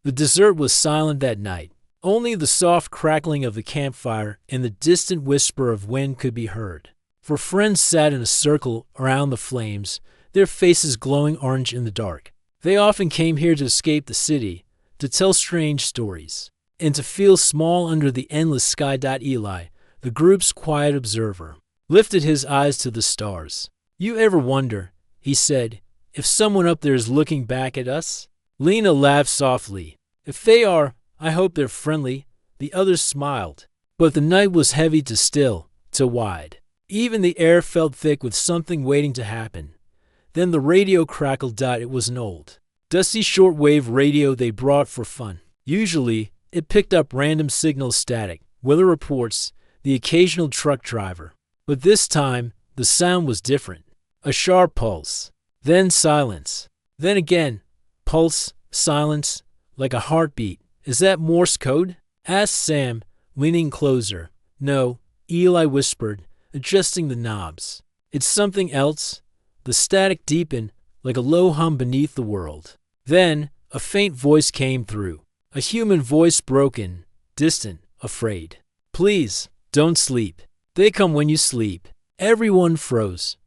The desert was silent that night. Only the soft crackling of the campfire and the distant whisper of wind could be heard. For friends sat in a circle around the flames, their faces glowing orange in the dark. They often came here to escape the city, to tell strange stories, and to feel small under the endless sky. Eli, the group's quiet observer, lifted his eyes to the stars. "You ever wonder," he said, "if someone up there is looking back at us?" Lena laughed softly. "If they are, I hope they're friendly." The others smiled. But the night was heavy to still, to wide. Even the air felt thick with something waiting to happen. Then the radio crackled. It was an old, dusty shortwave radio they brought for fun. Usually, it picked up random signal static, weather reports, the occasional truck driver. But this time, the sound was different. A sharp pulse, then silence. Then again, pulse, silence, like a heartbeat. "Is that Morse code?" asked Sam, leaning closer. "No," Eli whispered, adjusting the knobs. "It's something else." The static deepened, like a low hum beneath the world. Then, a faint voice came through. A human voice, broken, distant, afraid. "Please, don't sleep. They come when you sleep." Everyone froze.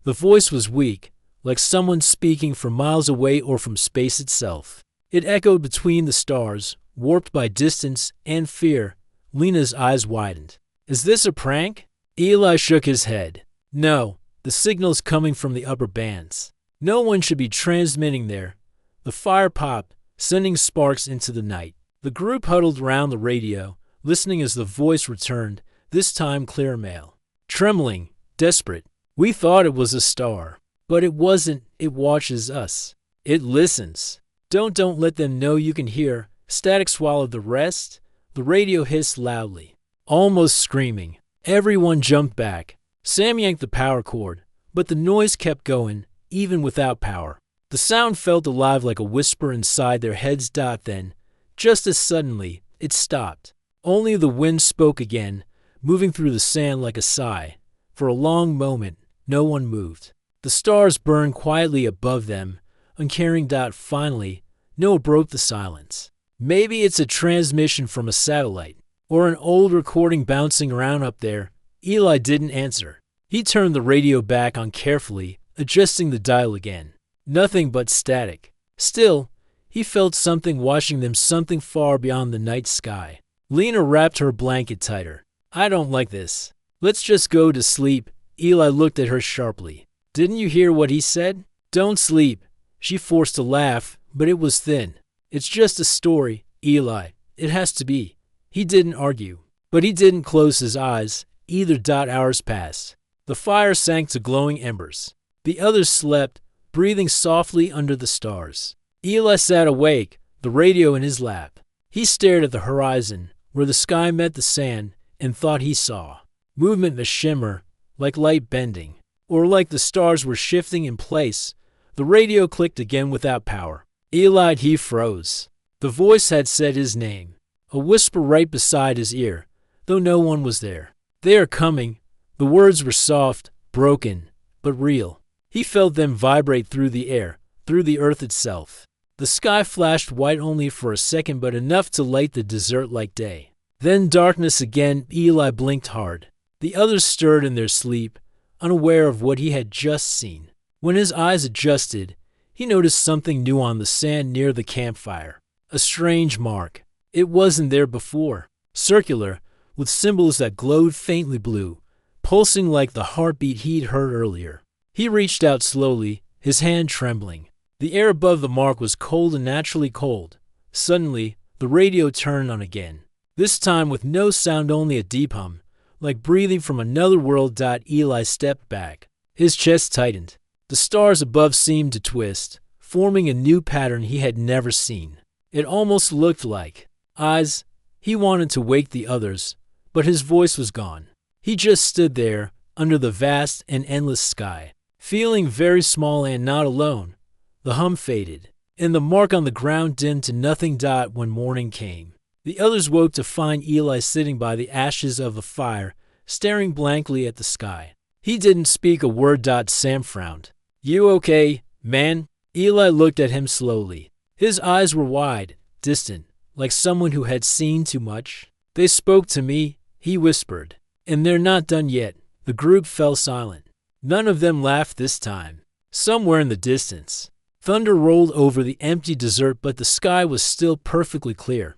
The voice was weak, like someone speaking from miles away or from space itself. It echoed between the stars, warped by distance and fear. Lena's eyes widened. "Is this a prank?" Eli shook his head. "No, the signal's coming from the upper bands. No one should be transmitting there." The fire popped, sending sparks into the night. The group huddled around the radio, listening as the voice returned, this time clear male. Trembling, desperate. "We thought it was a star. But it wasn't. It watches us. It listens. Don't let them know you can hear." Static swallowed the rest. The radio hissed loudly, almost screaming. Everyone jumped back. Sam yanked the power cord, but the noise kept going, even without power. The sound felt alive like a whisper inside their heads. Then, just as suddenly, it stopped. Only the wind spoke again, moving through the sand like a sigh. For a long moment, no one moved. The stars burned quietly above them, uncaring. Finally, Noah broke the silence. "Maybe it's a transmission from a satellite, or an old recording bouncing around up there." Eli didn't answer. He turned the radio back on carefully, adjusting the dial again. Nothing but static. Still, he felt something watching them, something far beyond the night sky. Lena wrapped her blanket tighter. "I don't like this. Let's just go to sleep." Eli looked at her sharply. "Didn't you hear what he said? Don't sleep." She forced a laugh, but it was thin. "It's just a story, Eli. It has to be." He didn't argue, but he didn't close his eyes either. Hours passed. The fire sank to glowing embers. The others slept, breathing softly under the stars. Eli sat awake, the radio in his lap. He stared at the horizon, where the sky met the sand, and thought he saw movement, a shimmer, like light bending, or like the stars were shifting in place. The radio clicked again without power. Eli, he froze. The voice had said his name, a whisper right beside his ear, though no one was there. "They are coming." The words were soft, broken, but real. He felt them vibrate through the air, through the earth itself. The sky flashed white only for a second, but enough to light the desert like day. Then darkness again. Eli blinked hard. The others stirred in their sleep, unaware of what he had just seen. When his eyes adjusted, he noticed something new on the sand near the campfire. A strange mark. It wasn't there before. Circular, with symbols that glowed faintly blue, pulsing like the heartbeat he'd heard earlier. He reached out slowly, his hand trembling. The air above the mark was cold, and naturally cold. Suddenly, the radio turned on again. This time with no sound, only a deep hum, like breathing from another world. Eli stepped back. His chest tightened. The stars above seemed to twist, forming a new pattern he had never seen. It almost looked like eyes. He wanted to wake the others, but his voice was gone. He just stood there, under the vast and endless sky, feeling very small and not alone. The hum faded, and the mark on the ground dimmed to nothing. When morning came, the others woke to find Eli sitting by the ashes of the fire, staring blankly at the sky. He didn't speak a word. Sam frowned. "You okay, man?" Eli looked at him slowly. His eyes were wide, distant, like someone who had seen too much. "They spoke to me," he whispered. "And they're not done yet." The group fell silent. None of them laughed this time. Somewhere in the distance, thunder rolled over the empty desert, but the sky was still perfectly clear.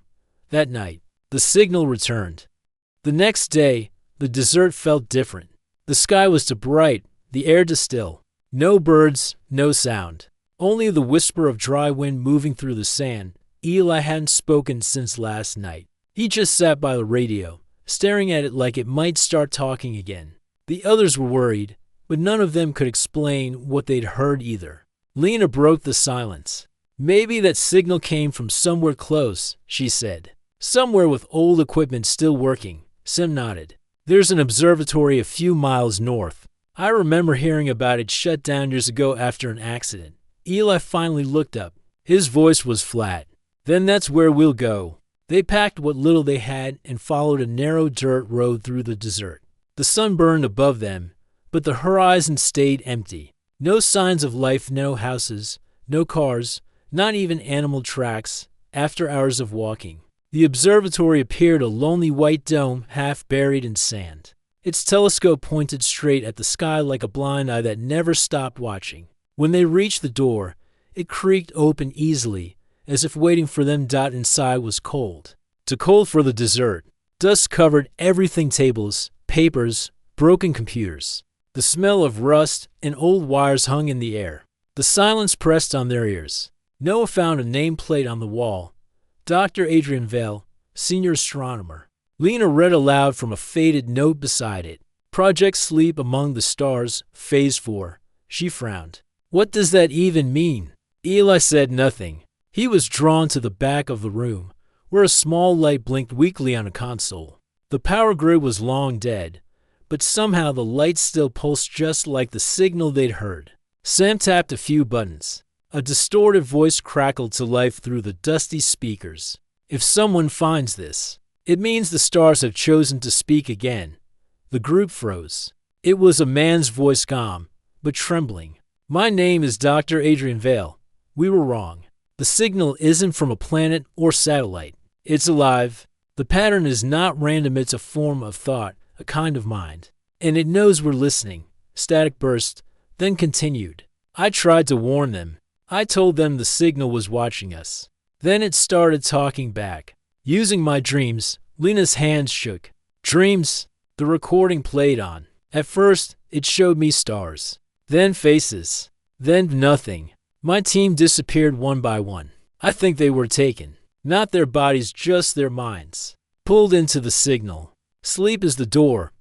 That night, the signal returned. The next day, the desert felt different. The sky was too bright, the air too still. No birds, no sound. Only the whisper of dry wind moving through the sand. Eli hadn't spoken since last night. He just sat by the radio, staring at it like it might start talking again. The others were worried, but none of them could explain what they'd heard either. Lena broke the silence. "Maybe that signal came from somewhere close," she said. "Somewhere with old equipment still working." Sim nodded. "There's an observatory a few miles north. I remember hearing about it shut down years ago after an accident." Eli finally looked up. His voice was flat. "Then that's where we'll go." They packed what little they had and followed a narrow dirt road through the desert. The sun burned above them, but the horizon stayed empty. No signs of life, no houses, no cars, not even animal tracks. After hours of walking, the observatory appeared a lonely white dome half buried in sand. Its telescope pointed straight at the sky like a blind eye that never stopped watching. When they reached the door, it creaked open easily, as if waiting for them. Inside was cold. Too cold for the desert. Dust covered everything: tables, papers, broken computers. The smell of rust and old wires hung in the air. The silence pressed on their ears. Noah found a nameplate on the wall. Dr. Adrian Vale, senior astronomer. Lena read aloud from a faded note beside it. "Project Sleep Among the Stars, Phase 4. She frowned. "What does that even mean?" Eli said nothing. He was drawn to the back of the room, where a small light blinked weakly on a console. The power grid was long dead, but somehow the light still pulsed just like the signal they'd heard. Sam tapped a few buttons. A distorted voice crackled to life through the dusty speakers. "If someone finds this, it means the stars have chosen to speak again." The group froze. It was a man's voice, calm, but trembling. "My name is Dr. Adrian Vale. We were wrong. The signal isn't from a planet or satellite. It's alive. The pattern is not random, it's a form of thought, a kind of mind. And it knows we're listening." Static burst, then continued. "I tried to warn them. I told them the signal was watching us. Then it started talking back. Using my dreams." Lena's hands shook. "Dreams?" The recording played on. "At first, it showed me stars. Then faces. Then nothing. My team disappeared one by one. I think they were taken. Not their bodies, just their minds. Pulled into the signal. Sleep is the door."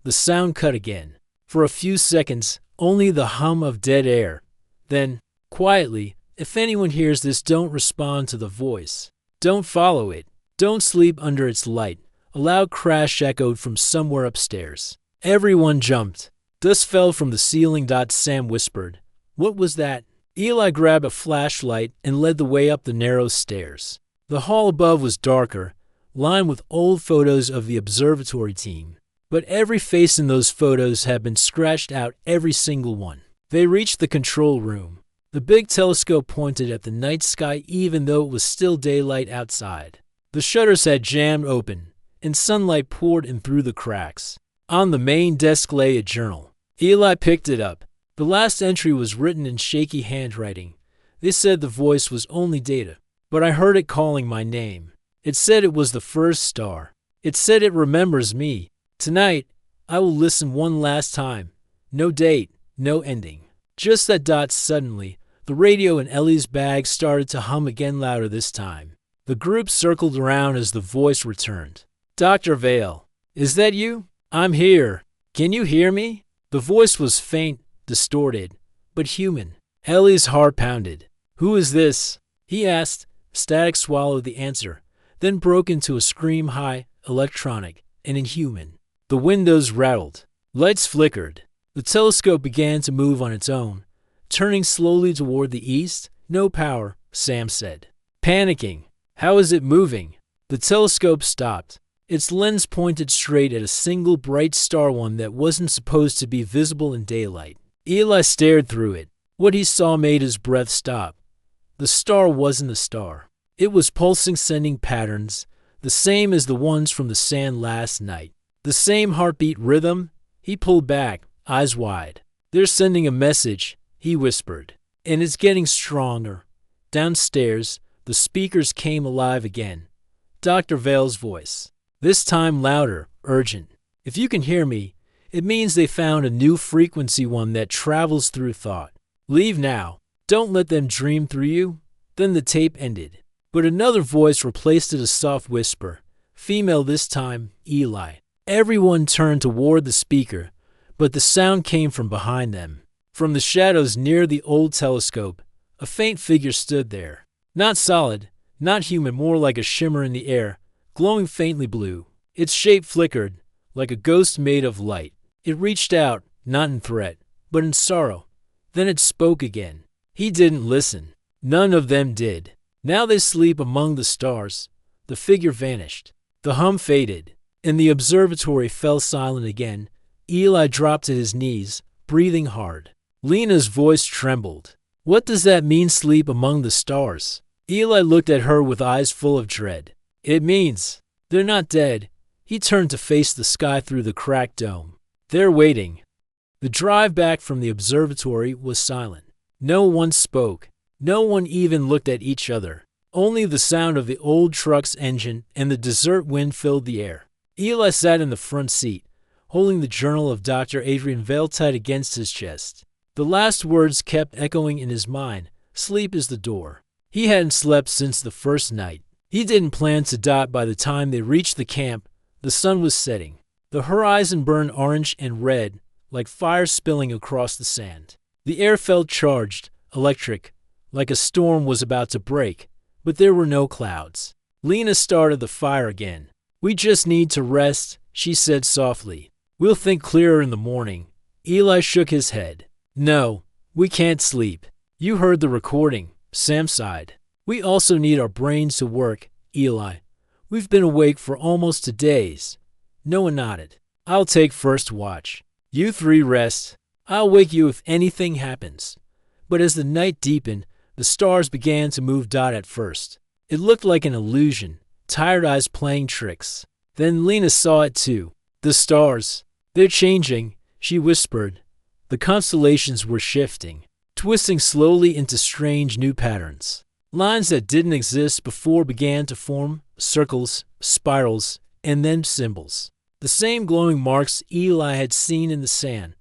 The sound cut again. For a few seconds, only the hum of dead air. Then, quietly, "If anyone hears this, don't respond to the voice. Don't follow it. Don't sleep under its light." A loud crash echoed from somewhere upstairs. Everyone jumped. Dust fell from the ceiling. Sam whispered, "What was that?" Eli grabbed a flashlight and led the way up the narrow stairs. The hall above was darker, lined with old photos of the observatory team. But every face in those photos had been scratched out, every single one. They reached the control room. The big telescope pointed at the night sky even though it was still daylight outside. The shutters had jammed open, and sunlight poured in through the cracks. On the main desk lay a journal. Eli picked it up. The last entry was written in shaky handwriting. They said the voice was only data, but I heard it calling my name. It said it was the first star. It said it remembers me. Tonight, I will listen one last time. No date, no ending. Just that. Suddenly, the radio in Ellie's bag started to hum again, louder this time. The group circled around as the voice returned. "Dr. Vale, is that you? I'm here. Can you hear me?" The voice was faint, distorted, but human. Ellie's heart pounded. "Who is this?" he asked. Static swallowed the answer, then broke into a scream, high, electronic, and inhuman. The windows rattled. Lights flickered. The telescope began to move on its own, turning slowly toward the east. "No power," Sam said. Panicking. "How is it moving?" The telescope stopped. Its lens pointed straight at a single bright star, one that wasn't supposed to be visible in daylight. Eli stared through it. What he saw made his breath stop. The star wasn't a star. It was pulsing, sending patterns, the same as the ones from the sand last night. The same heartbeat rhythm. He pulled back, eyes wide. "They're sending a message," he whispered. "And it's getting stronger." Downstairs, the speakers came alive again. Dr. Vale's voice. This time louder, urgent. "If you can hear me, it means they found a new frequency, one that travels through thought. Leave now. Don't let them dream through you." Then the tape ended. But another voice replaced it, a soft whisper. Female this time, Eli. Everyone turned toward the speaker, but the sound came from behind them. From the shadows near the old telescope, a faint figure stood there. Not solid, not human, more like a shimmer in the air, glowing faintly blue. Its shape flickered, like a ghost made of light. It reached out, not in threat, but in sorrow. Then it spoke again. He didn't listen. None of them did. "Now they sleep among the stars." The figure vanished. The hum faded, and the observatory fell silent again. Eli dropped to his knees, breathing hard. Lena's voice trembled. "What does that mean, sleep among the stars?" Eli looked at her with eyes full of dread. "It means they're not dead." He turned to face the sky through the cracked dome. "They're waiting." The drive back from the observatory was silent. No one spoke. No one even looked at each other. Only the sound of the old truck's engine and the desert wind filled the air. Eli sat in the front seat, holding the journal of Dr. Adrian Vale tight against his chest. The last words kept echoing in his mind. "Sleep is the door." He hadn't slept since the first night. He didn't plan to die. By the time they reached the camp, the sun was setting. The horizon burned orange and red, like fire spilling across the sand. The air felt charged, electric, like a storm was about to break, but there were no clouds. Lena started the fire again. "We just need to rest," she said softly. "We'll think clearer in the morning." Eli shook his head. "No, we can't sleep." "You heard the recording," Sam sighed. "We also need our brains to work, Eli. We've been awake for almost 2 days." Noah nodded. "I'll take first watch. You 3 rest. I'll wake you if anything happens." But as the night deepened, the stars began to move. At first, it looked like an illusion, tired eyes playing tricks. Then Lena saw it too. "The stars, they're changing," she whispered. The constellations were shifting, twisting slowly into strange new patterns. Lines that didn't exist before began to form, circles, spirals, and then symbols. The same glowing marks Eli had seen in the sand.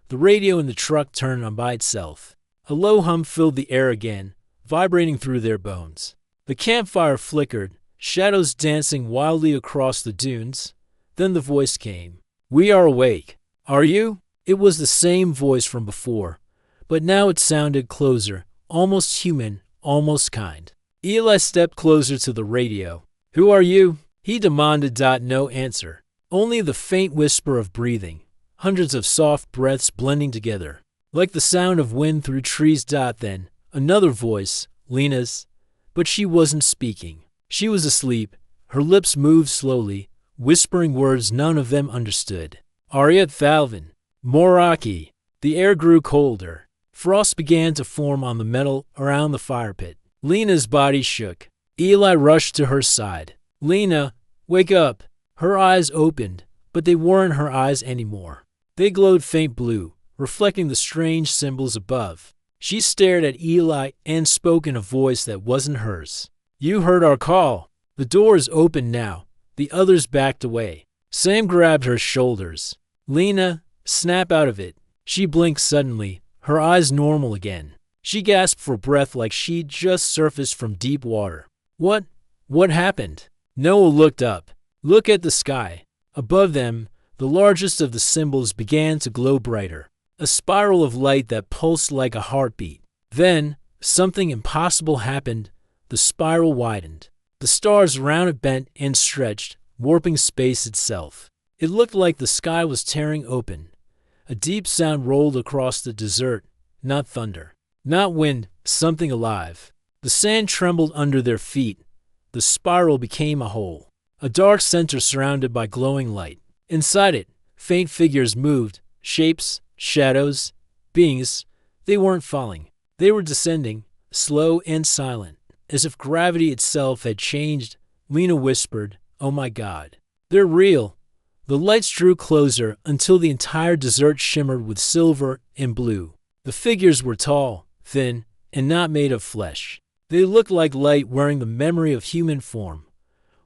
The radio in the truck turned on by itself. A low hum filled the air again, vibrating through their bones. The campfire flickered, shadows dancing wildly across the dunes. Then the voice came. "We are awake. Are you?" It was the same voice from before, but now it sounded closer, almost human, almost kind. Eli stepped closer to the radio. "Who are you?" he demanded. No answer, only the faint whisper of breathing, hundreds of soft breaths blending together, like the sound of wind through trees. Then another voice, Lena's, but she wasn't speaking. She was asleep. Her lips moved slowly, whispering words none of them understood. "Ariat Thalvin. Moraki." The air grew colder. Frost began to form on the metal around the fire pit. Lena's body shook. Eli rushed to her side. "Lena, wake up." Her eyes opened, but they weren't her eyes anymore. They glowed faint blue, reflecting the strange symbols above. She stared at Eli and spoke in a voice that wasn't hers. "You heard our call. The door is open now." The others backed away. Sam grabbed her shoulders. "Lena, snap out of it." She blinked suddenly, her eyes normal again. She gasped for breath like she'd just surfaced from deep water. What happened?" Noah looked up. "Look at the sky." Above them, the largest of the symbols began to glow brighter, a spiral of light that pulsed like a heartbeat. Then, something impossible happened. The spiral widened. The stars around it bent and stretched, warping space itself. It looked like the sky was tearing open. A deep sound rolled across the desert, not thunder, not wind, something alive. The sand trembled under their feet. The spiral became a hole, a dark center surrounded by glowing light. Inside it, faint figures moved, shapes, shadows, beings. They weren't falling. They were descending, slow and silent, as if gravity itself had changed. Lena whispered, "Oh my God. They're real." The lights drew closer until the entire desert shimmered with silver and blue. The figures were tall, thin, and not made of flesh. They looked like light wearing the memory of human form.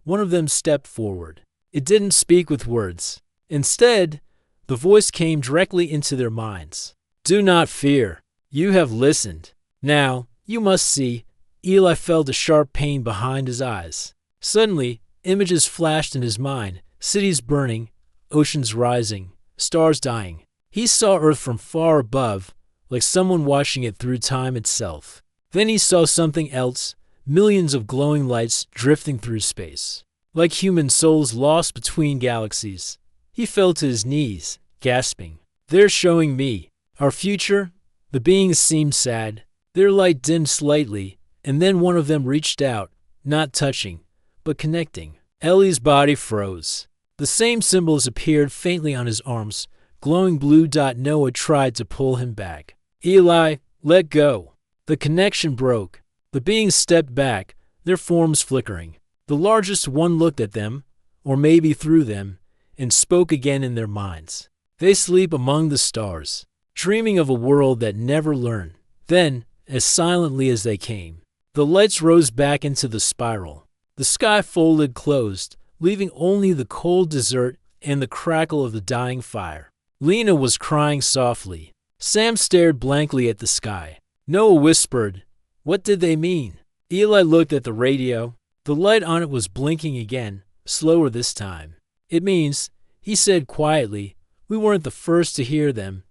One of them stepped forward. It didn't speak with words. Instead, the voice came directly into their minds. "Do not fear. You have listened. Now, you must see." Eli felt a sharp pain behind his eyes. Suddenly, images flashed in his mind. Cities burning, oceans rising, stars dying. He saw Earth from far above, like someone watching it through time itself. Then he saw something else, millions of glowing lights drifting through space. Like human souls lost between galaxies. He fell to his knees, gasping. "They're showing me our future." The beings seemed sad. Their light dimmed slightly, and then one of them reached out, not touching, but connecting. Ellie's body froze. The same symbols appeared faintly on his arms, glowing blue. Noah tried to pull him back. "Eli, let go." The connection broke. The beings stepped back, their forms flickering. The largest one looked at them, or maybe through them, and spoke again in their minds. "They sleep among the stars, dreaming of a world that never learned." Then, as silently as they came, the lights rose back into the spiral. The sky folded closed, leaving only the cold desert and the crackle of the dying fire. Lena was crying softly. Sam stared blankly at the sky. Noah whispered, "What did they mean?" Eli looked at the radio. The light on it was blinking again, slower this time. "It means," he said quietly, "we weren't the first to hear them."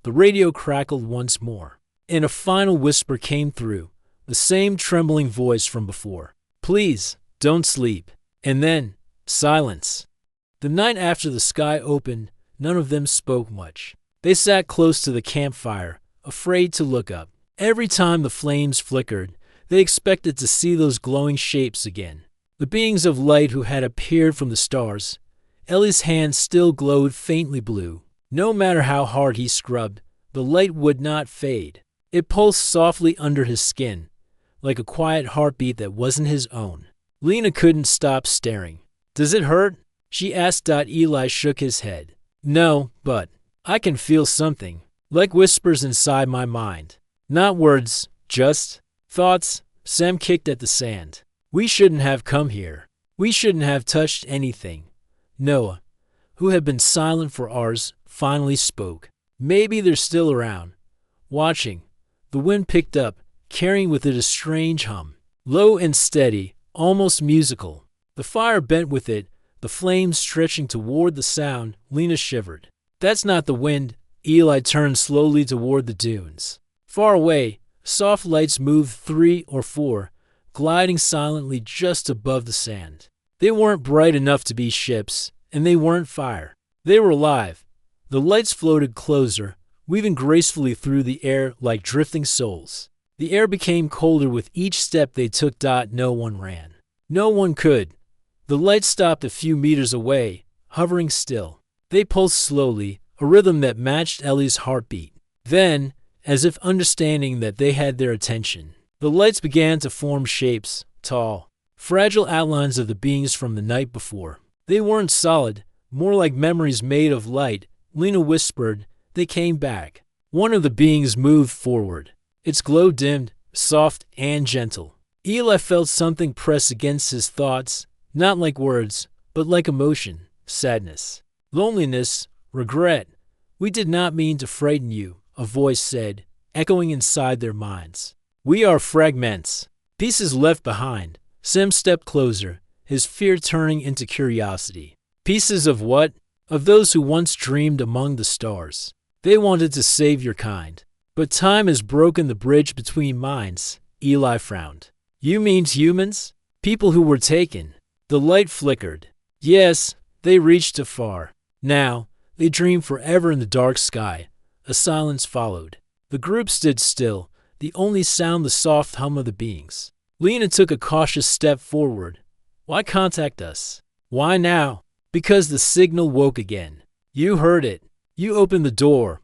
The radio crackled once more, and a final whisper came through, the same trembling voice from before. "Please, don't sleep." And then, silence. The night after the sky opened, none of them spoke much. They sat close to the campfire, afraid to look up. Every time the flames flickered, they expected to see those glowing shapes again. The beings of light who had appeared from the stars. Ellie's hand still glowed faintly blue. No matter how hard he scrubbed, the light would not fade. It pulsed softly under his skin, like a quiet heartbeat that wasn't his own. Lena couldn't stop staring. "Does it hurt?" she asked. Eli shook his head. "No, but I can feel something, like whispers inside my mind. Not words, just thoughts." Sam kicked at the sand. "We shouldn't have come here. We shouldn't have touched anything." Noah, who had been silent for hours, finally spoke. "Maybe they're still around, watching." The wind picked up, carrying with it a strange hum, low and steady, almost musical. The fire bent with it, the flames stretching toward the sound. Lena shivered. "That's not the wind." Eli turned slowly toward the dunes. Far away, soft lights moved 3 or 4, gliding silently just above the sand. They weren't bright enough to be ships, and they weren't fire. They were alive. The lights floated closer, weaving gracefully through the air like drifting souls. The air became colder with each step they took. No one ran. No one could. The lights stopped a few meters away, hovering still. They pulsed slowly, a rhythm that matched Ellie's heartbeat. Then, as if understanding that they had their attention, the lights began to form shapes, tall, fragile outlines of the beings from the night before. They weren't solid, more like memories made of light. Lena whispered. They came back. One of the beings moved forward. Its glow dimmed, soft and gentle. Eli felt something press against his thoughts, not like words, but like emotion, sadness, loneliness, regret. "We did not mean to frighten you," a voice said, echoing inside their minds. "We are fragments, pieces left behind." Sam stepped closer, his fear turning into curiosity. "Pieces of what?" "Of those who once dreamed among the stars. They wanted to save your kind. But time has broken the bridge between minds." Eli frowned. "You mean humans? People who were taken?" The light flickered. "Yes, they reached too far. Now, they dream forever in the dark sky." A silence followed. The group stood still, the only sound the soft hum of the beings. Lena took a cautious step forward. "Why contact us? Why now?" "Because the signal woke again. You heard it. You opened the door."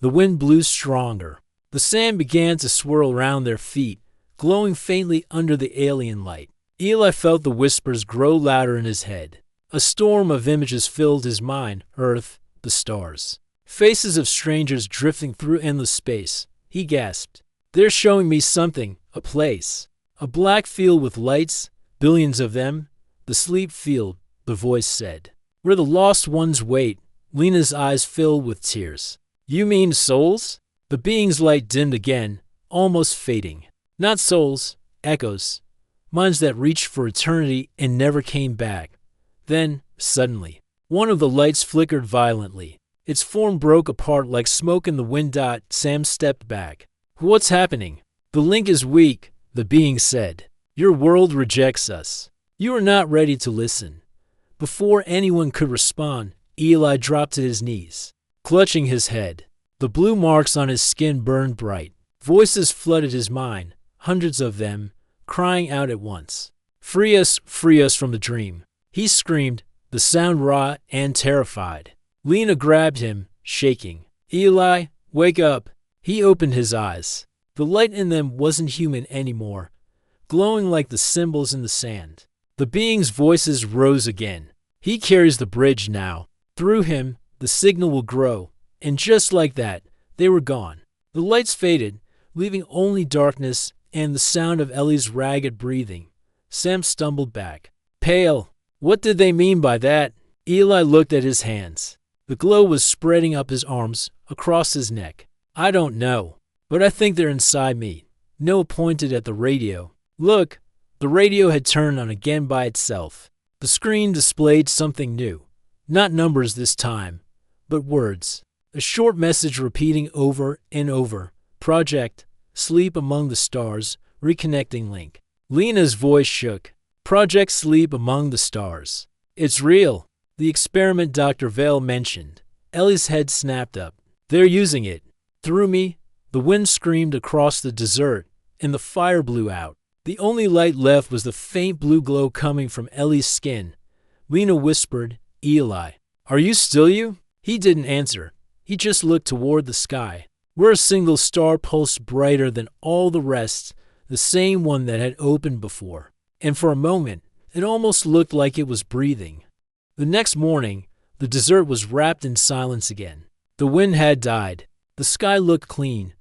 The wind blew stronger. The sand began to swirl around their feet, glowing faintly under the alien light. Eli felt the whispers grow louder in his head. A storm of images filled his mind: Earth, the stars, faces of strangers drifting through endless space. He gasped. "They're showing me something, a place. A black field with lights, billions of them. The sleep field," the voice said. "Where the lost ones wait." Lena's eyes filled with tears. "You mean souls?" The being's light dimmed again, almost fading. "Not souls, echoes. Minds that reached for eternity and never came back." Then, suddenly, one of the lights flickered violently. Its form broke apart like smoke in the wind. Sam stepped back. "What's happening?" "The link is weak," the being said. "Your world rejects us. You are not ready to listen." Before anyone could respond, Eli dropped to his knees, clutching his head. The blue marks on his skin burned bright. Voices flooded his mind, hundreds of them, crying out at once. Free us from the dream." He screamed, the sound raw and terrified. Lena grabbed him, shaking. "Eli, wake up." He opened his eyes. The light in them wasn't human anymore, glowing like the symbols in the sand. The being's voices rose again. "He carries the bridge now. Through him, the signal will grow." And just like that, they were gone. The lights faded, leaving only darkness and the sound of Ellie's ragged breathing. Sam stumbled back. "Pale. What did they mean by that?" Eli looked at his hands. The glow was spreading up his arms, across his neck. "I don't know, but I think they're inside me." Noah pointed at the radio. "Look." The radio had turned on again by itself. The screen displayed something new. Not numbers this time, but words. A short message repeating over and over. "Project, Sleep Among the Stars, Reconnecting Link." Lena's voice shook. "Project Sleep Among the Stars. It's real. The experiment Dr. Vale mentioned." Ellie's head snapped up. "They're using it. Through me." The wind screamed across the desert, and the fire blew out. The only light left was the faint blue glow coming from Ellie's skin. Lena whispered, "Eli, are you still you?" He didn't answer. He just looked toward the sky, where a single star pulsed brighter than all the rest, the same one that had opened before. And for a moment, it almost looked like it was breathing. The next morning, the desert was wrapped in silence again. The wind had died. The sky looked clean,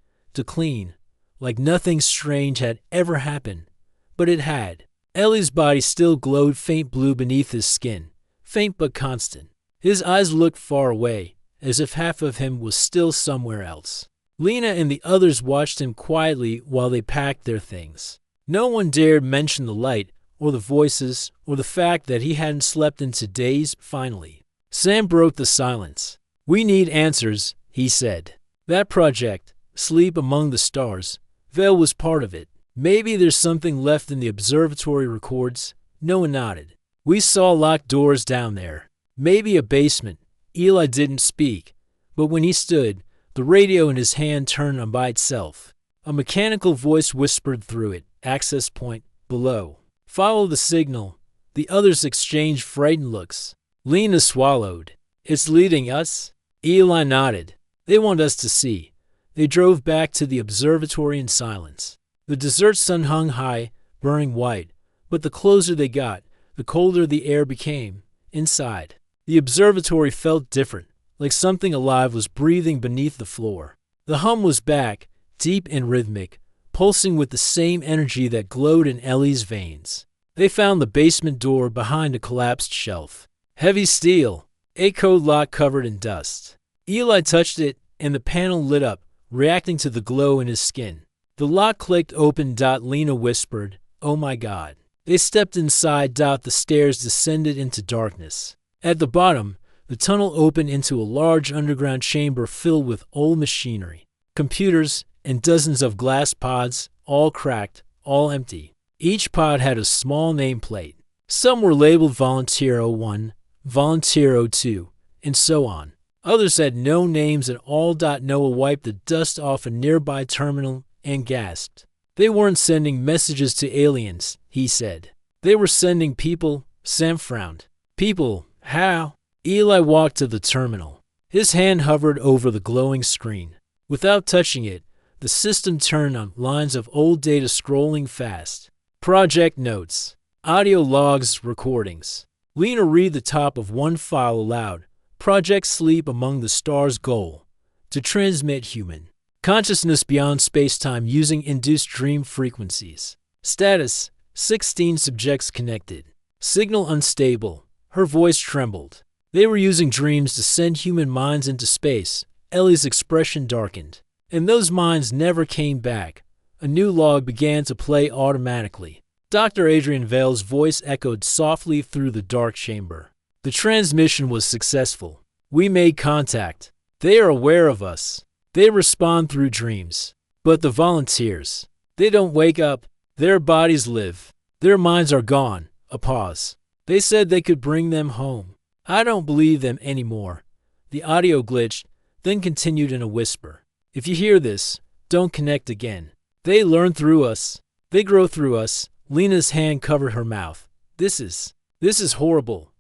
like nothing strange had ever happened. But it had. Ellie's body still glowed faint blue beneath his skin, faint but constant. His eyes looked far away, as if half of him was still somewhere else. Lena and the others watched him quietly while they packed their things. No one dared mention the light, or the voices, or the fact that he hadn't slept in days. Finally, Sam broke the silence. "We need answers," he said. "That project, Sleep Among the Stars, Vale was part of it. Maybe there's something left in the observatory records." Noah nodded. "We saw locked doors down there. Maybe a basement." Eli didn't speak, but when he stood, the radio in his hand turned on by itself. A mechanical voice whispered through it, "Access point, below. Follow the signal." The others exchanged frightened looks. Lena swallowed. "It's leading us?" Eli nodded. "They want us to see." They drove back to the observatory in silence. The desert sun hung high, burning white, but the closer they got, the colder the air became. Inside, the observatory felt different, like something alive was breathing beneath the floor. The hum was back, deep and rhythmic, pulsing with the same energy that glowed in Ellie's veins. They found the basement door behind a collapsed shelf. Heavy steel, a code lock covered in dust. Eli touched it, and the panel lit up, reacting to the glow in his skin. The lock clicked open. Lena whispered, "Oh my God." They stepped inside. The stairs descended into darkness. At the bottom, the tunnel opened into a large underground chamber filled with old machinery, computers, and dozens of glass pods, all cracked, all empty. Each pod had a small nameplate. Some were labeled Volunteer 01, Volunteer 02, and so on. Others had no names at all. Noah wiped the dust off a nearby terminal and gasped. They weren't sending messages to aliens, he said. They were sending people. Sam frowned. People? How? Eli walked to the terminal. His hand hovered over the glowing screen. Without touching it, The system turned on, lines of old data scrolling fast. Project notes. Audio logs, recordings. Lena read the top of one file aloud. Project Sleep Among the Stars goal. To transmit human consciousness beyond space-time using induced dream frequencies. Status: 16 subjects connected. Signal unstable. Her voice trembled. They were using dreams to send human minds into space. Ellie's expression darkened. And those minds never came back. A new log began to play automatically. Dr. Adrian Vale's voice echoed softly through the dark chamber. The transmission was successful. We made contact. They are aware of us. They respond through dreams. But the volunteers, they don't wake up. Their bodies live. Their minds are gone. A pause. They said they could bring them home. I don't believe them anymore. The audio glitched, then continued in a whisper. If you hear this, don't connect again. They learn through us. They grow through us. Lena's hand covered her mouth. This is horrible.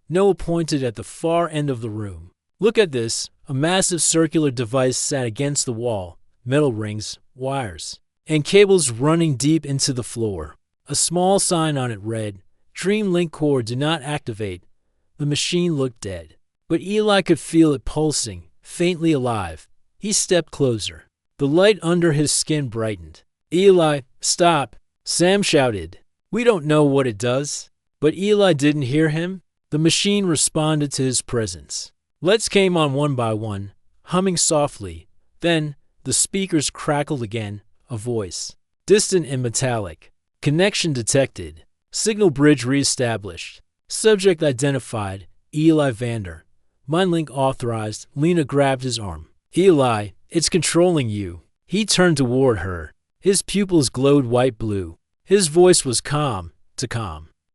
Noah pointed at the far end of the room. Look at this. A massive circular device sat against the wall. Metal rings, wires, and cables running deep into the floor. A small sign on it read, Dream Link Core do not activate. The machine looked dead. But Eli could feel it pulsing, faintly alive. He stepped closer. The light under his skin brightened. Eli, stop! Sam shouted. We don't know what it does. But Eli didn't hear him. The machine responded to his presence. Lights came on one by one, humming softly. Then, the speakers crackled again, a voice. Distant and metallic. Connection detected. Signal bridge reestablished. Subject identified, Eli Vander. Mindlink authorized. Lena grabbed his arm. Eli, it's controlling you. He turned toward her. His pupils glowed white-blue. His voice was calm.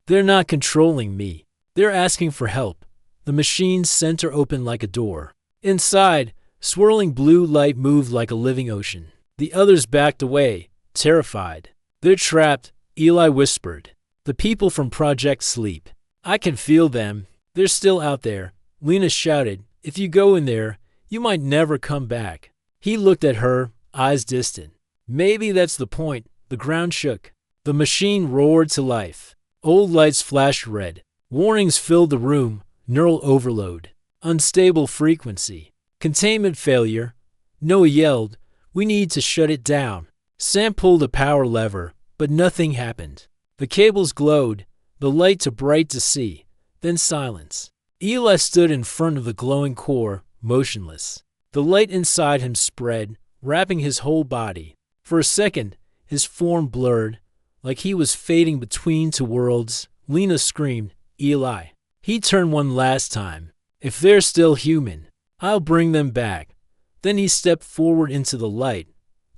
They're not controlling me. They're asking for help. The machine's center opened like a door. Inside, swirling blue light moved like a living ocean. The others backed away, terrified. They're trapped, Eli whispered. The people from Project Sleep. I can feel them. They're still out there. Lena shouted, if you go in there, you might never come back. He looked at her, eyes distant. Maybe that's the point. The ground shook. The machine roared to life. Old lights flashed red. Warnings filled the room. Neural overload. Unstable frequency. Containment failure. Noah yelled, we need to shut it down. Sam pulled a power lever, but nothing happened. The cables glowed, the light too bright to see. Then silence. Eli stood in front of the glowing core, motionless. The light inside him spread, wrapping his whole body. For a second, his form blurred, like he was fading between two worlds. Lena screamed, Eli. He turned one last time. If they're still human, I'll bring them back. Then he stepped forward into the light.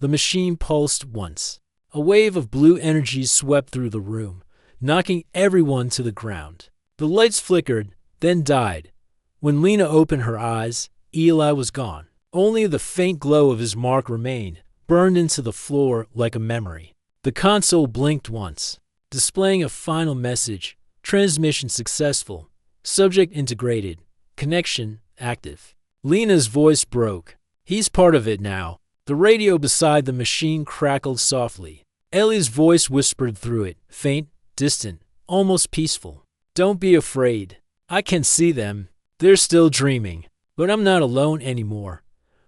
The machine pulsed once. A wave of blue energy swept through the room, knocking everyone to the ground. The lights flickered, then died. When Lena opened her eyes, Eli was gone. Only the faint glow of his mark remained, burned into the floor like a memory. The console blinked once, displaying a final message. Transmission successful. Subject integrated. Connection active. Lena's voice broke. He's part of it now. The radio beside the machine crackled softly. Ellie's voice whispered through it, faint, distant, almost peaceful. Don't be afraid. I can see them. They're still dreaming. But I'm not alone anymore.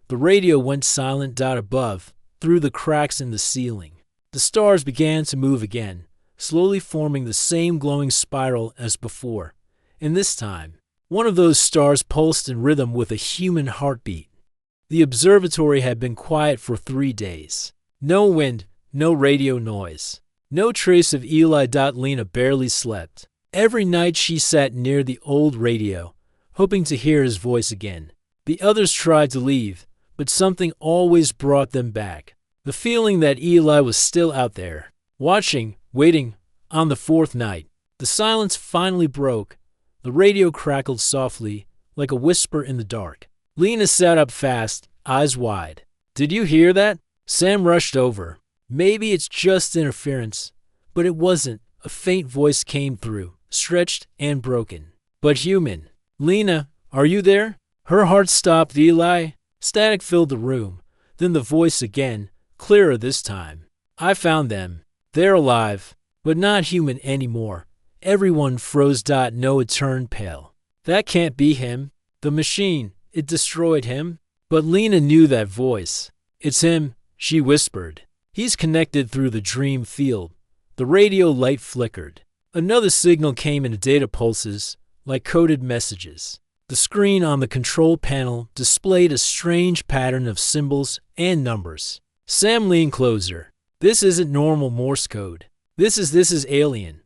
The radio went silent. Above, through the cracks in the ceiling. The stars began to move again, slowly forming the same glowing spiral as before. And this time, one of those stars pulsed in rhythm with a human heartbeat. The observatory had been quiet for 3 days. No wind, no radio noise, no trace of Eli. Lena barely slept. Every night she sat near the old radio, hoping to hear his voice again. The others tried to leave, but something always brought them back. The feeling that Eli was still out there, watching, waiting. On the 4th night, the silence finally broke. The radio crackled softly, like a whisper in the dark. Lena sat up fast, eyes wide. Did you hear that? Sam rushed over. Maybe it's just interference. But it wasn't. A faint voice came through, stretched and broken. But human. Lena, are you there? Her heart stopped. Eli. Static filled the room. Then the voice again, clearer this time. I found them. They're alive, but not human anymore. Everyone froze. Noah turned pale. That can't be him. The machine, it destroyed him. But Lena knew that voice. It's him, she whispered. He's connected through the dream field. The radio light flickered. Another signal came in data pulses, like coded messages. The screen on the control panel displayed a strange pattern of symbols and numbers. Sam leaned closer. This isn't normal Morse code. This is alien.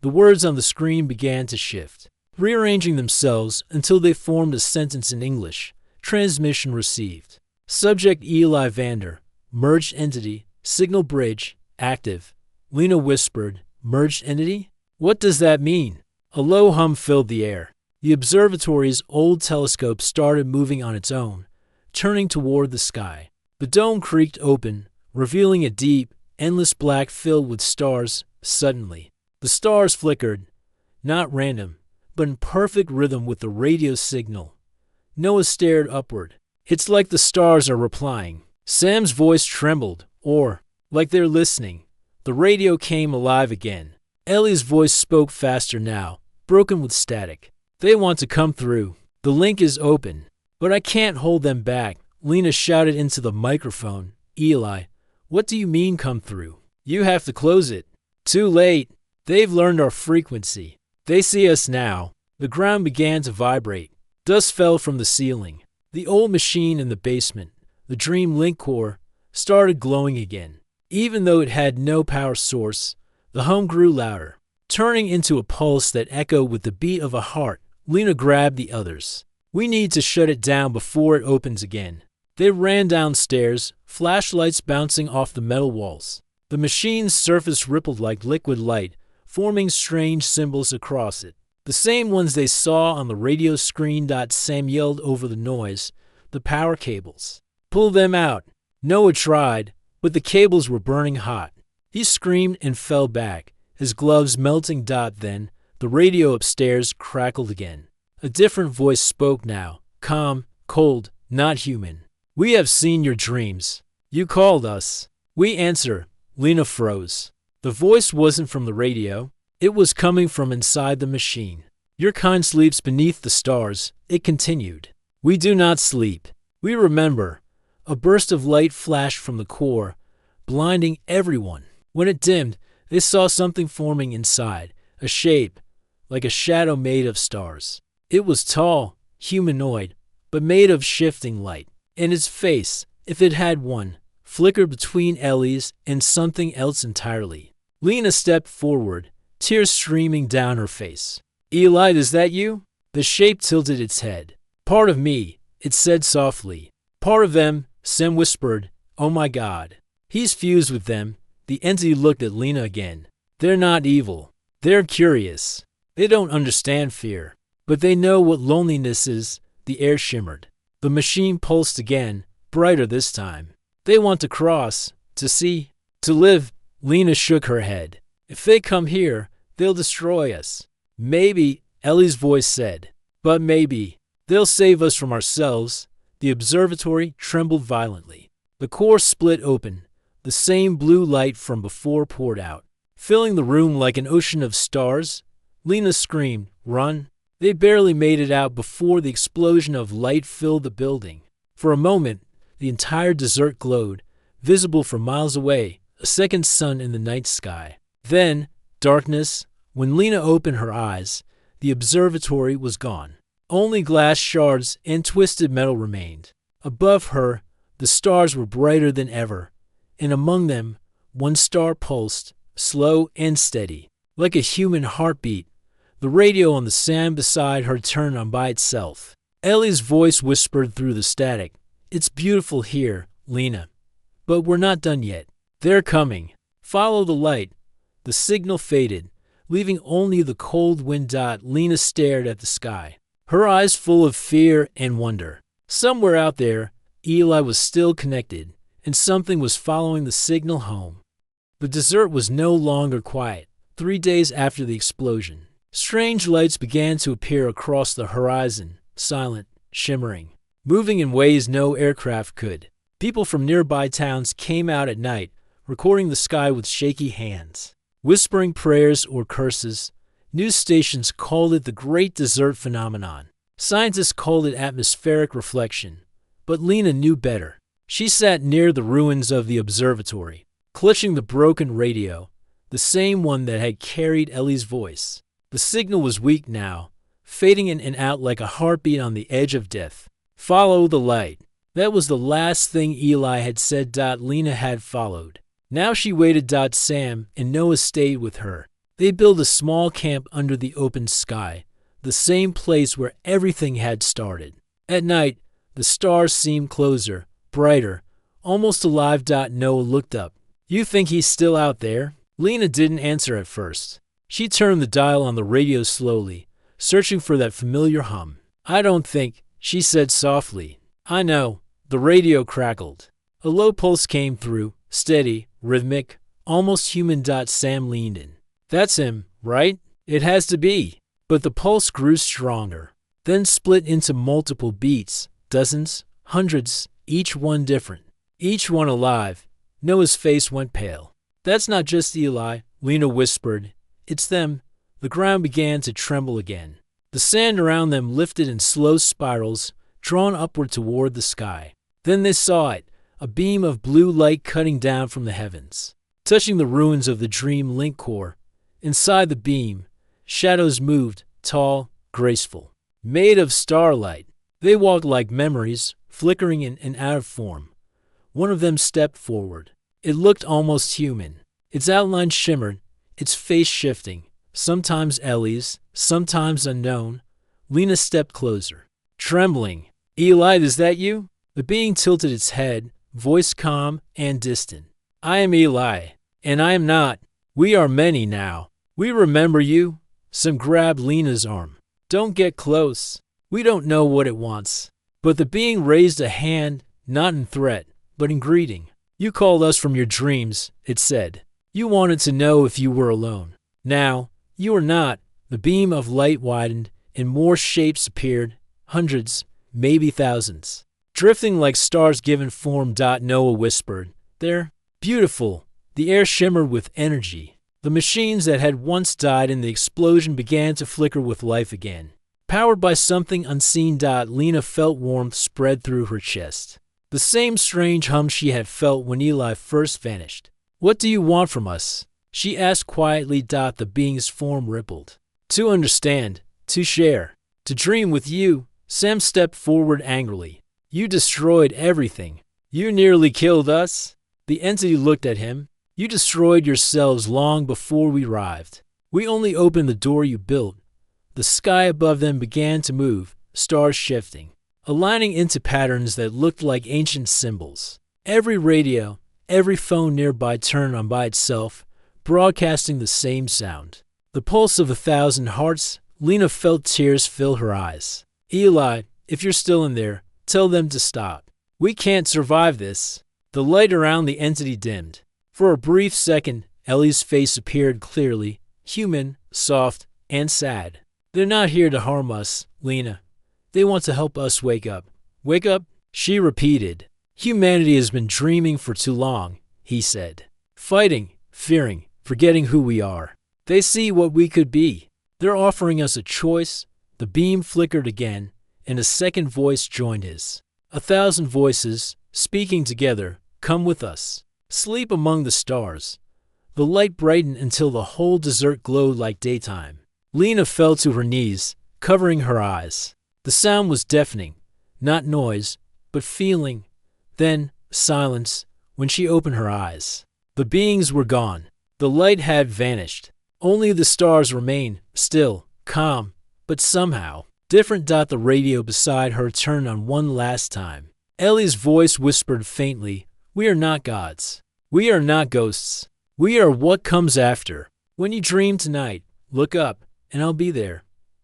The words on the screen began to shift, rearranging themselves until they formed a sentence in English. Transmission received. Subject Eli Vander. Merged entity. Signal bridge. Active. Lena whispered. Merged entity? What does that mean? A low hum filled the air. The observatory's old telescope started moving on its own, turning toward the sky. The dome creaked open, revealing a deep, endless black filled with stars. Suddenly, the stars flickered, not random, but in perfect rhythm with the radio signal. Noah stared upward. It's like the stars are replying. Sam's voice trembled, or, like they're listening. The radio came alive again. Ellie's voice spoke faster now, broken with static. They want to come through. The link is open. But I can't hold them back. Lena shouted into the microphone. Eli, what do you mean come through? You have to close it. Too late. They've learned our frequency. They see us now. The ground began to vibrate. Dust fell from the ceiling. The old machine in the basement, the Dream Link core, started glowing again. Even though it had no power source, the hum grew louder, turning into a pulse that echoed with the beat of a heart. Lena grabbed the others. We need to shut it down before it opens again. They ran downstairs, flashlights bouncing off the metal walls. The machine's surface rippled like liquid light, forming strange symbols across it. The same ones they saw on the radio screen. Sam yelled over the noise. The power cables. Pull them out. Noah tried, but the cables were burning hot. He screamed and fell back, his gloves melting. Then, the radio upstairs crackled again. A different voice spoke now, calm, cold, not human. We have seen your dreams. You called us. We answer. Lena froze. The voice wasn't from the radio. It was coming from inside the machine. Your kind sleeps beneath the stars, it continued. We do not sleep. We remember. A burst of light flashed from the core, blinding everyone. When it dimmed, they saw something forming inside, a shape, like a shadow made of stars. It was tall, humanoid, but made of shifting light. And its face, if it had one, flickered between Ellie's and something else entirely. Lena stepped forward, tears streaming down her face. Eli, is that you? The shape tilted its head. Part of me, it said softly. Part of them, Sam whispered. Oh my God. He's fused with them. The entity looked at Lena again. They're not evil. They're curious. They don't understand fear. But they know what loneliness is. The air shimmered. The machine pulsed again, brighter this time. They want to cross, to see, to live. Lena shook her head. If they come here, they'll destroy us. Maybe, Ellie's voice said. But maybe, they'll save us from ourselves. The observatory trembled violently. The core split open. The same blue light from before poured out, filling the room like an ocean of stars. Lena screamed, run. They barely made it out before the explosion of light filled the building. For a moment, the entire desert glowed, visible for miles away, a second sun in the night sky. Then, darkness. When Lena opened her eyes, the observatory was gone. Only glass shards and twisted metal remained. Above her, the stars were brighter than ever, and among them, one star pulsed, slow and steady, like a human heartbeat. The radio on the sand beside her turned on by itself. Ellie's voice whispered through the static. It's beautiful here, Lena. But we're not done yet. They're coming. Follow the light. The signal faded, leaving only the cold wind. Lena stared at the sky, her eyes full of fear and wonder. Somewhere out there, Eli was still connected, and something was following the signal home. The desert was no longer quiet. 3 days after the explosion, strange lights began to appear across the horizon, silent, shimmering, moving in ways no aircraft could. People from nearby towns came out at night, recording the sky with shaky hands, whispering prayers or curses. News stations called it the Great Desert Phenomenon. Scientists called it atmospheric reflection. But Lena knew better. She sat near the ruins of the observatory, clutching the broken radio, the same one that had carried Ellie's voice. The signal was weak now, fading in and out like a heartbeat on the edge of death. Follow the light. That was the last thing Eli had said. Lena had followed. Now she waited. Sam and Noah stayed with her. They built a small camp under the open sky, the same place where everything had started. At night, the stars seemed closer, brighter, almost alive. Noah looked up. You think he's still out there? Lena didn't answer at first. She turned the dial on the radio slowly, searching for that familiar hum. I don't think, she said softly. I know. The radio crackled. A low pulse came through, steady, rhythmic, almost human. Sam leaned in. That's him, right? It has to be. But the pulse grew stronger, then split into multiple beats, dozens, hundreds, each one different, each one alive. Noah's face went pale. That's not just Eli, Lena whispered. It's them. The ground began to tremble again. The sand around them lifted in slow spirals, drawn upward toward the sky. Then they saw it, a beam of blue light cutting down from the heavens, touching the ruins of the Dream Link core. Inside the beam, shadows moved, tall, graceful, made of starlight. They walked like memories, flickering in and out of form. One of them stepped forward. It looked almost human. Its outline shimmered, its face shifting, sometimes Ellie's, sometimes unknown. Lena stepped closer, trembling. Eli, is that you? The being tilted its head, voice calm and distant. I am Eli, and I am not. We are many now. We remember you. Sam grabbed Lena's arm. Don't get close. We don't know what it wants. But the being raised a hand, not in threat, but in greeting. You called us from your dreams, it said. You wanted to know if you were alone. Now, you are not. The beam of light widened, and more shapes appeared, hundreds, maybe thousands. Drifting like stars given form. Noah whispered. They're beautiful. The air shimmered with energy. The machines that had once died in the explosion began to flicker with life again. Powered by something unseen. Lena felt warmth spread through her chest. The same strange hum she had felt when Eli first vanished. What do you want from us? She asked quietly. The being's form rippled. To understand, to share, to dream with you. Sam stepped forward angrily. You destroyed everything. You nearly killed us. The entity looked at him. You destroyed yourselves long before we arrived. We only opened the door you built. The sky above them began to move, stars shifting, aligning into patterns that looked like ancient symbols. Every radio, every phone nearby turned on by itself, broadcasting the same sound. The pulse of 1,000 hearts. Lena felt tears fill her eyes. Eli, if you're still in there, tell them to stop. We can't survive this. The light around the entity dimmed. For a brief second, Ellie's face appeared clearly, human, soft, and sad. They're not here to harm us, Lena. They want to help us wake up. Wake up? She repeated. Humanity has been dreaming for too long, he said. Fighting, fearing, forgetting who we are. They see what we could be. They're offering us a choice. The beam flickered again, and a second voice joined his. 1,000 voices, speaking together, come with us. Sleep among the stars. The light brightened until the whole desert glowed like daytime. Lena fell to her knees, covering her eyes. The sound was deafening, not noise, but feeling. Then, silence, when she opened her eyes. The beings were gone. The light had vanished. Only the stars remained, still, calm, but somehow different. The radio beside her turned on one last time. Ellie's voice whispered faintly, we are not gods. We are not ghosts. We are what comes after. When you dream tonight, look up, and I'll be there.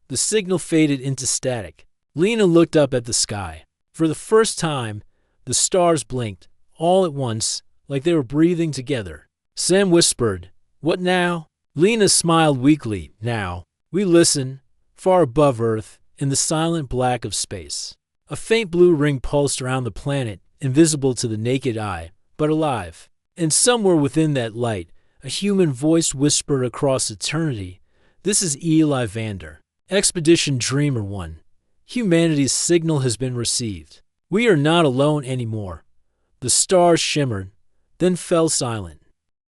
The signal faded into static. Lena looked up at the sky. For the first time, the stars blinked, all at once, like they were breathing together. Sam whispered, what now? Lena smiled weakly. Now, we listen, far above Earth, in the silent black of space. A faint blue ring pulsed around the planet, invisible to the naked eye, but alive. And somewhere within that light, a human voice whispered across eternity, "This is Eli Vander, Expedition Dreamer 1. Humanity's signal has been received. We are not alone anymore." The stars shimmered, then fell silent.